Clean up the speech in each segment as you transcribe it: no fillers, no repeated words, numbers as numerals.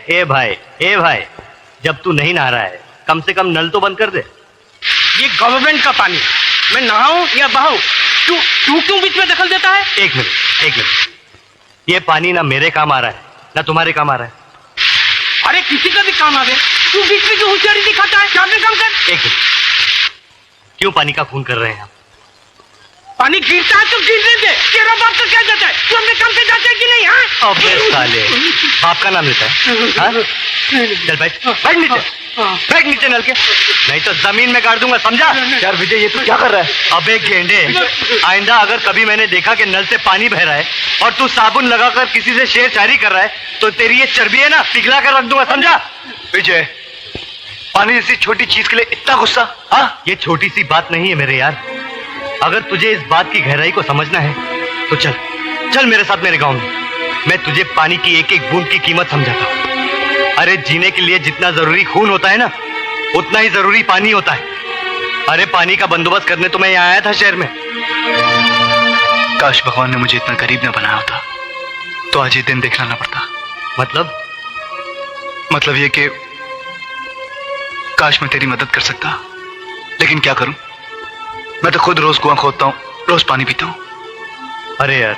ए भाई, जब तू नहीं नहा रहा है कम से कम नल तो बंद कर दे। ये गवर्नमेंट का पानी, मैं नहाऊं या बहाऊं? तू क्यों बीच में दखल देता है? एक मिनट, ये पानी ना मेरे काम आ रहा है ना तुम्हारे काम आ रहा है। अरे किसी का भी काम आ गया, तू बीच में क्यों होशियारी दिखाता है? अपने काम कर। एक मिनट, क्यों पानी का खून कर रहे हैं आप? पानी गिरता है तो गिरने दे, तेरा बाप तो क्या जाता है? तू अपने काम पे जाता है कि नहीं? हाँ, अबे साले, बाप का नाम लेता है? हाँ? चल बैठ नीचे नल के, नहीं तो जमीन में गाड़ दूंगा, समझा? यार विजय, ये तू क्या कर रहा है? अबे गेंडे, आइंदा अगर कभी मैंने देखा कि नल से पानी बह रहा है और तू साबुन लगाकर किसी से शेरशायरी कर रहा है तो तेरी ये चर्बी है ना पिघला कर रख दूंगा, समझा? विजय, पानी जैसी छोटी चीज के लिए इतना गुस्सा? हाँ, ये छोटी सी बात नहीं है मेरे यार। अगर तुझे इस बात की गहराई को समझना है तो चल मेरे साथ मेरे गांव में। मैं तुझे पानी की एक एक बूंद की कीमत समझाता हूँ। अरे जीने के लिए जितना जरूरी खून होता है ना, उतना ही जरूरी पानी होता है। अरे पानी का बंदोबस्त करने तो मैं यहाँ आया था शहर में। काश भगवान ने मुझे इतना गरीब न बनाया होता तो आज ये दिन देखना ना पड़ता। मतलब ये कि काश मैं तेरी मदद कर सकता, लेकिन क्या करूं? मैं तो खुद रोज कुआं खोदता हूं, रोज पानी पीता हूं। अरे यार,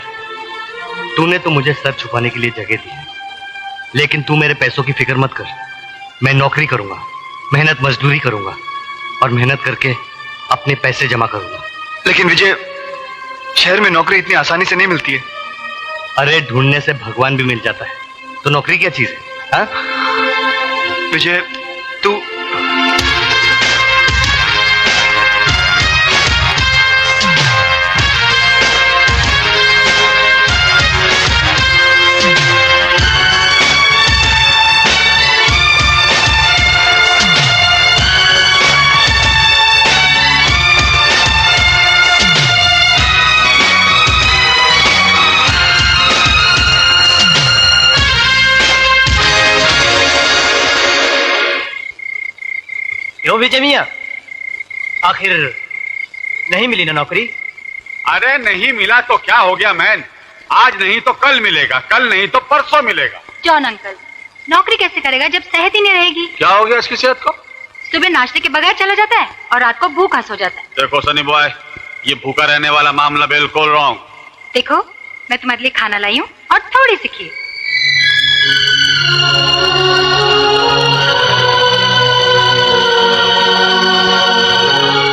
तूने तो मुझे सर छुपाने के लिए जगह दी है, लेकिन तू मेरे पैसों की फिक्र मत कर। मैं नौकरी करूंगा, मेहनत मजदूरी करूंगा और मेहनत करके अपने पैसे जमा करूंगा। लेकिन विजय, शहर में नौकरी इतनी आसानी से नहीं मिलती है। अरे ढूंढने से भगवान भी मिल जाता है, तो नौकरी क्या चीज है? हाँ? विजय, तू क्यों विजय मियां, आखिर नहीं मिली ना नौकरी? अरे नहीं मिला तो क्या हो गया मैन, आज नहीं तो कल मिलेगा, कल नहीं तो परसों मिलेगा। जॉन अंकल, नौकरी कैसे करेगा जब सेहत ही नहीं रहेगी? क्या हो गया इसकी सेहत को? सुबह नाश्ते के बगैर चला जाता है और रात को भूखा सो जाता है। देखो सनी बॉय, ये भूखा रहने वाला मामला बिल्कुल रॉन्ग। देखो, मैं तुम्हारे लिए खाना लाई हूँ और थोड़ी सी खीर।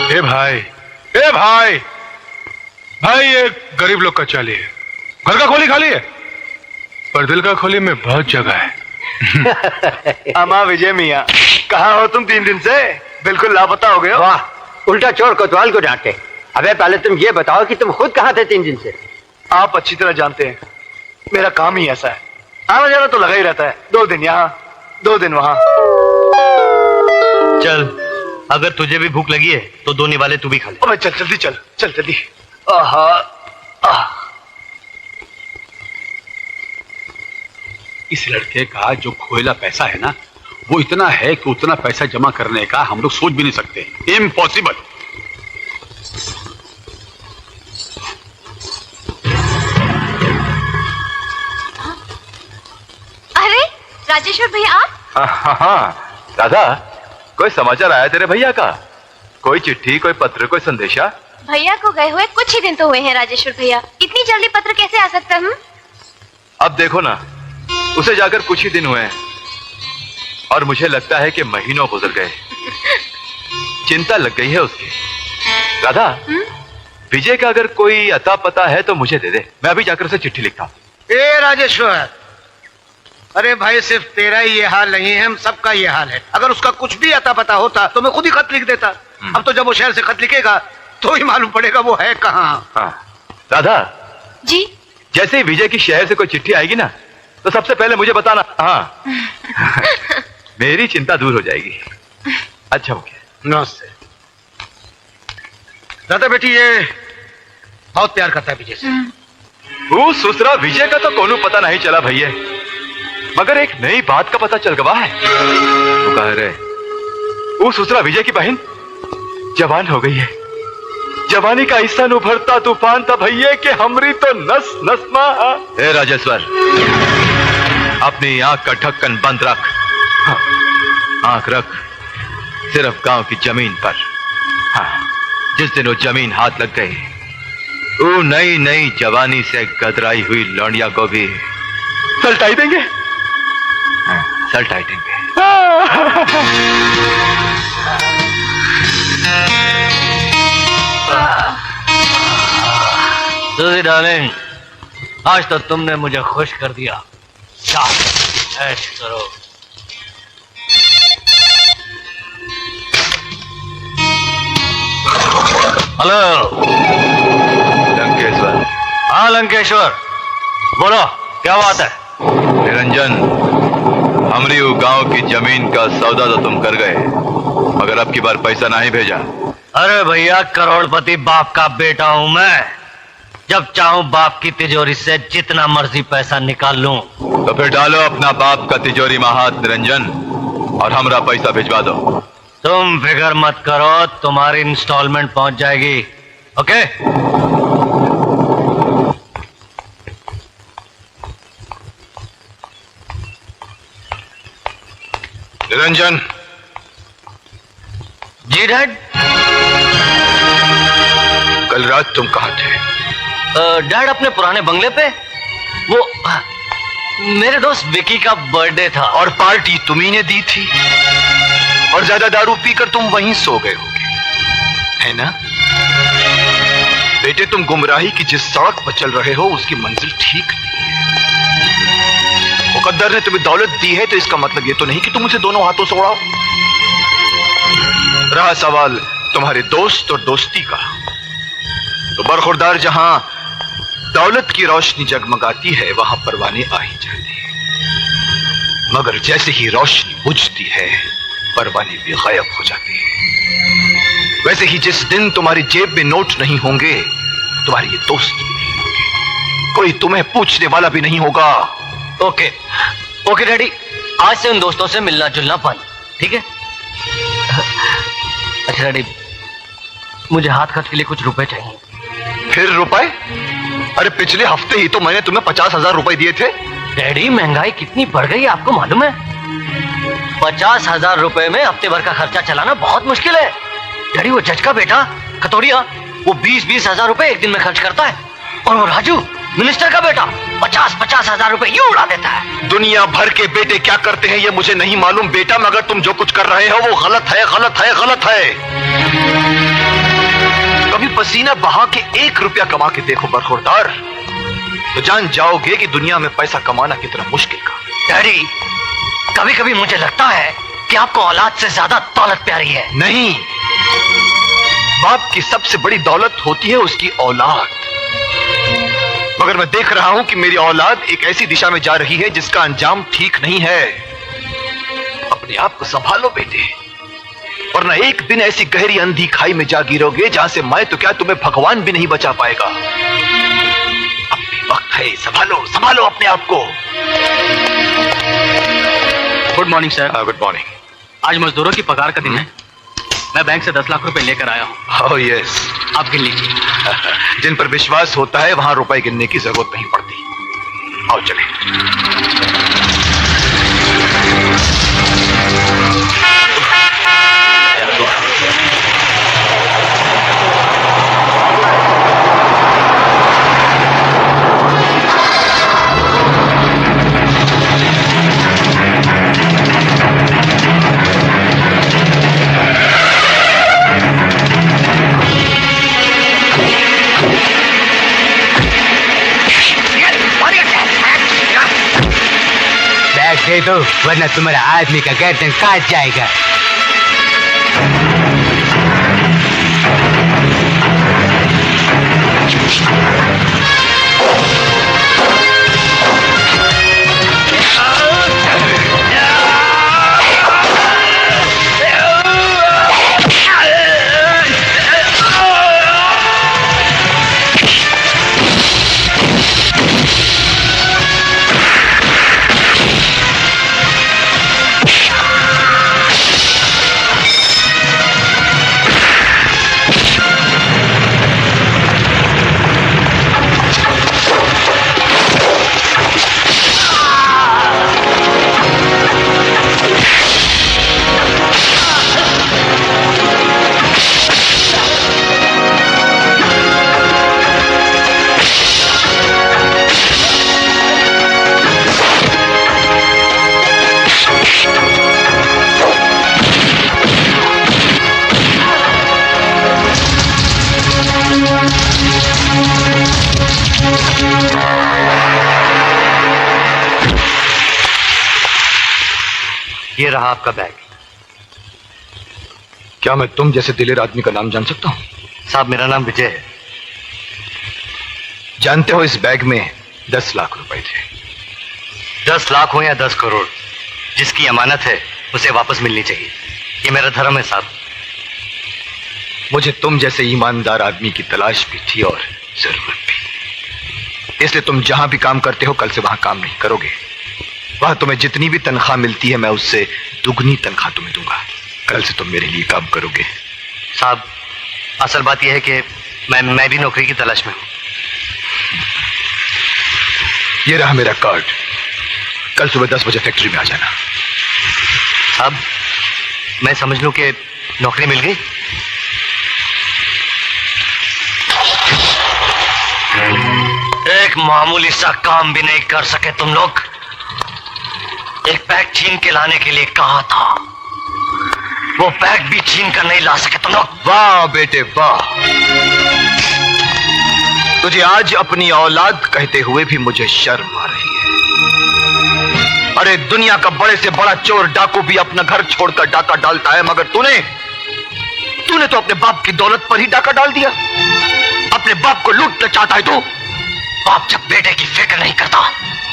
ए भाई, ये गरीब लोग का चाली है। घर का खोली खाली है पर दिल का खोली में बहुत जगह है। अमा विजय मियां, कहाँ हो तुम 3 दिन से? बिल्कुल लापता हो गए हो। वाह, उल्टा चोर कोतवाल को डांटे। अबे पहले तुम ये बताओ कि तुम खुद कहाँ थे 3 दिन से? आप अच्छी तरह जानते हैं, मेरा काम ही ऐसा है, आना जाना तो लगा ही रहता है। 2 दिन यहाँ, 2 दिन वहाँ। चल, अगर तुझे भी भूख लगी है तो 2 निवाले तू भी खा ले। अबे चल जल्दी, चल जल्दी। इस लड़के का जो खोएला पैसा है ना, वो इतना है कि उतना पैसा जमा करने का हम लोग सोच भी नहीं सकते। इम्पॉसिबल। अरे राजेश्वर भैया, आप? हाँ दादा, कोई समाचार आया तेरे भैया का? कोई चिट्ठी, कोई पत्र, कोई संदेशा? भैया को गए हुए कुछ ही दिन तो हुए हैं राजेश्वर भैया, इतनी जल्दी पत्र कैसे आ सकता है? अब देखो ना, उसे जाकर कुछ ही दिन हुए हैं और मुझे लगता है कि महीनों गुजर गए। चिंता लग गई है उसकी। राधा, विजय का अगर कोई अता पता है तो मुझे दे दे, मैं अभी जाकर उसे चिट्ठी लिखता हूं। ए राजेश्वर, अरे भाई सिर्फ तेरा ही ये हाल नहीं है, हम सबका ये हाल है। अगर उसका कुछ भी अता पता होता तो मैं खुद ही खत लिख देता। अब तो जब वो शहर से खत लिखेगा तो ही मालूम पड़ेगा वो है कहाँ। हाँ राधा जी, जैसे ही विजय की शहर से कोई चिट्ठी आएगी ना तो सबसे पहले मुझे बताना। हाँ मेरी चिंता दूर हो जाएगी। अच्छा मुखिया। नमस्ते। दादा बेटी ये बहुत प्यार करता है विजय से। वो सुसरा विजय का तो कोनो पता नहीं चला भैया, मगर एक नई बात का पता चल गवा है। वो कह रहे वो सुसरा विजय की बहन जवान हो गई है। जवानी का हिस्सा उभरता तूफान था भैया कि हमरी तो नस नस मा। हे राजेश्वर, अपनी आंख का ढक्कन बंद रख। आंख रख सिर्फ गांव की जमीन पर। हाँ, जिस दिन वो जमीन हाथ लग गई, वो नई नई जवानी से गदराई हुई लौंडिया को भी सलटाई देंगे। हाँ, सलटाई देंगे। सूजी डार्लिंग, आज तो तुमने मुझे खुश कर दिया। ऐश करो। हेलो लंकेश्वर। हाँ लंकेश्वर, बोलो क्या बात है? निरंजन, हमरी वो गांव की जमीन का सौदा तो तुम कर गए, मगर अब की बार पैसा नहीं भेजा। अरे भैया, करोड़पति बाप का बेटा हूं मैं। जब चाहूं बाप की तिजोरी से जितना मर्जी पैसा निकाल लूं। तो फिर डालो अपना बाप का तिजोरी में हाथ निरंजन, और हमरा पैसा भिजवा दो। तुम फिक्र मत करो, तुम्हारी इंस्टॉलमेंट पहुंच जाएगी। ओके? निरंजन। जी डैड। कल रात तुम कहाँ थे? डैड अपने पुराने बंगले पे। वो मेरे दोस्त विकी का बर्थडे था। और पार्टी तुम्ही ने दी थी, और ज्यादा दारू पीकर तुम वहीं सो गए होगे, है ना? बेटे, तुम गुमराही की जिस सड़क पर चल रहे हो उसकी मंजिल ठीक नहीं है। मुकद्दर ने तुम्हें दौलत दी है तो इसका मतलब ये तो नहीं कि तुम उसे दोनों हाथों से उड़ाओ। रहा सवाल तुम्हारे दोस्त और दोस्ती का, तो बरखुरदार जहां दौलत की रोशनी जगमगाती है वहां परवाने आ ही जाते हैं, मगर जैसे ही रोशनी बुझती है परवाने भी गायब हो जाते हैं। वैसे ही जिस दिन तुम्हारी जेब में नोट नहीं होंगे, तुम्हारे ये दोस्त भी नहीं होंगे, कोई तुम्हें पूछने वाला भी नहीं होगा। ओके ओके डैडी, आज से उन दोस्तों से मिलना जुलना बंद, ठीक है? अच्छा डैडी, मुझे हाथ खर्च के लिए कुछ रुपए चाहिए। फिर रुपए? अरे पिछले हफ्ते ही तो मैंने तुम्हें 50,000 रुपए दिए थे। डैडी, महंगाई कितनी बढ़ गई है आपको मालूम है? 50,000 रुपए में हफ्ते भर का खर्चा चलाना बहुत मुश्किल है। डैडी, वो जज का बेटा खतौड़िया, वो 20-20 हजार रुपए एक दिन में खर्च करता है, और वो राजू मिनिस्टर का बेटा 50-50 हजार रुपए यूं उड़ा देता है। दुनिया भर के बेटे क्या करते हैं ये मुझे नहीं मालूम बेटा, मगर तुम जो कुछ कर रहे हो वो गलत है, गलत है, गलत है। कभी पसीना बहा के 1 रुपया कमा के देखो बरखुरदार, तो जान जाओगे कि दुनिया में पैसा कमाना कितना मुश्किल का। डैडी, कभी कभी मुझे लगता है कि आपको औलाद से ज्यादा दौलत प्यारी है। नहीं, बाप की सबसे बड़ी दौलत होती है उसकी औलाद, मगर मैं देख रहा हूं कि मेरी औलाद एक ऐसी दिशा में जा रही है जिसका अंजाम ठीक नहीं है। अपने आप को संभालो बेटे, वरना एक दिन ऐसी गहरी अंधी खाई में जा गिरोगे जहां से मैं तो क्या तुम्हें भगवान भी नहीं बचा पाएगा। अब भी वक्त है, संभालो संभालो अपने आप को। Good morning sir. Good morning. आज मजदूरों की पगार का दिन है। मैं बैंक से 10 लाख रुपए लेकर आया हूँ। ओह यस, आप गिन लीजिए। जिन पर विश्वास होता है वहां रुपए गिनने की जरूरत नहीं पड़ती। आओ चले। दे दो, वरना तुम्हारा आदमी का गर्दन काट जाएगा। ये रहा आपका बैग। क्या मैं तुम जैसे दिलेर आदमी का नाम जान सकता हूं? साहब, मेरा नाम विजय है। जानते हो इस बैग में 10 लाख रुपए थे। 10 लाख हो या 10 करोड़, जिसकी अमानत है उसे वापस मिलनी चाहिए। ये मेरा धर्म है साहब। मुझे तुम जैसे ईमानदार आदमी की तलाश भी थी और जरूरत भी, इसलिए तुम जहां भी काम करते हो कल से वहां काम नहीं करोगे। वहां तुम्हें जितनी भी तनख्वाह मिलती है मैं उससे दुगनी तनख्वाह तुम्हें दूंगा। कल से तुम मेरे लिए काम करोगे। साहब, असल बात यह है कि मैं भी नौकरी की तलाश में हूं। ये रहा मेरा कार्ड। कल सुबह 10 बजे फैक्ट्री में आ जाना। साहब, मैं समझ लूं कि नौकरी मिल गई? एक मामूली सा काम भी नहीं कर सके तुम लोग। एक बैग छीन के लाने के लिए कहा था, वो बैग भी छीन कर नहीं ला सके तुम लोग। वाह बेटे वाह, तुझे आज अपनी औलाद कहते हुए भी मुझे शर्म आ रही है। अरे दुनिया का बड़े से बड़ा चोर डाकू भी अपना घर छोड़कर डाका डालता है, मगर तूने तो अपने बाप की दौलत पर ही डाका डाल दिया। अपने बाप को लूटना चाहता है तू। बाप जब बेटे की फिक्र नहीं करता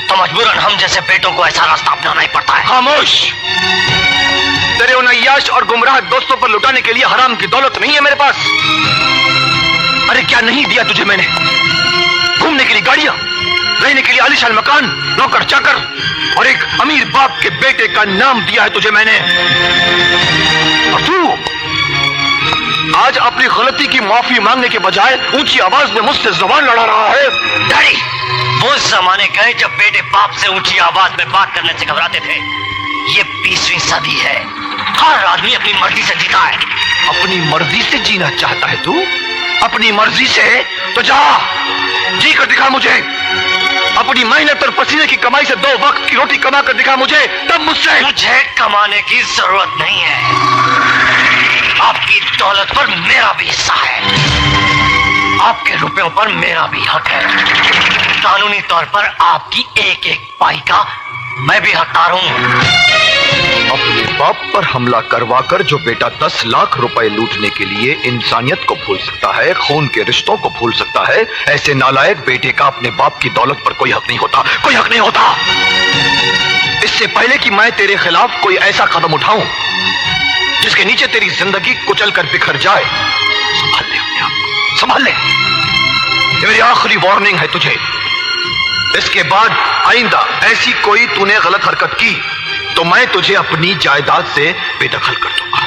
तो मजबूरन हम जैसे बेटों को ऐसा रास्ता अपनाना ही पड़ता है। खामोश। तेरे उन अय्याश और गुमराह दोस्तों पर लुटाने के लिए हराम की दौलत नहीं है मेरे पास। अरे क्या नहीं दिया तुझे मैंने? घूमने के लिए गाड़ियां, रहने के लिए आलीशान मकान, नौकर चाकर और एक अमीर बाप के बेटे का नाम दिया है तुझे मैंने। और तू आज अपनी गलती की माफी मांगने के बजाय ऊंची आवाज में मुझसे जबान लड़ा रहा है। डैडी, वो जमाने गए जब बेटे बाप से ऊंची आवाज में बात करने से घबराते थे। ये 20वीं सदी है। हर आदमी अपनी मर्जी से जीता है। अपनी मर्जी से जीना चाहता है तू? अपनी मर्जी से तो जा, जी कर दिखा मुझे। अपनी मेहनत और पसीने की कमाई से 2 वक्त की रोटी कमा कर दिखा मुझे, तब मुझसे। मुझे कमाने की जरूरत नहीं है। आपकी दौलत पर मेरा भी हिस्सा है। आपके रुपयों पर मेरा भी हक है। कानूनी तौर पर आपकी एक एक पाई का मैं भी हकदार हूं। अपने बाप पर हमला करवाकर जो बेटा 10 लाख रुपए लूटने के लिए इंसानियत को भूल सकता है, खून के रिश्तों को भूल सकता है, ऐसे नालायक बेटे का अपने बाप की दौलत पर कोई हक नहीं होता। कोई हक नहीं होता। इससे पहले कि मैं तेरे खिलाफ कोई ऐसा कदम उठाऊं जिसके नीचे तेरी जिंदगी कुचल कर बिखर जाए, संभाल ले अपने आप, संभाल ले। ये मेरी आखिरी वार्निंग है तुझे। इसके बाद आइंदा ऐसी कोई तूने गलत हरकत की तो मैं तुझे अपनी जायदाद से बेदखल कर दूंगा।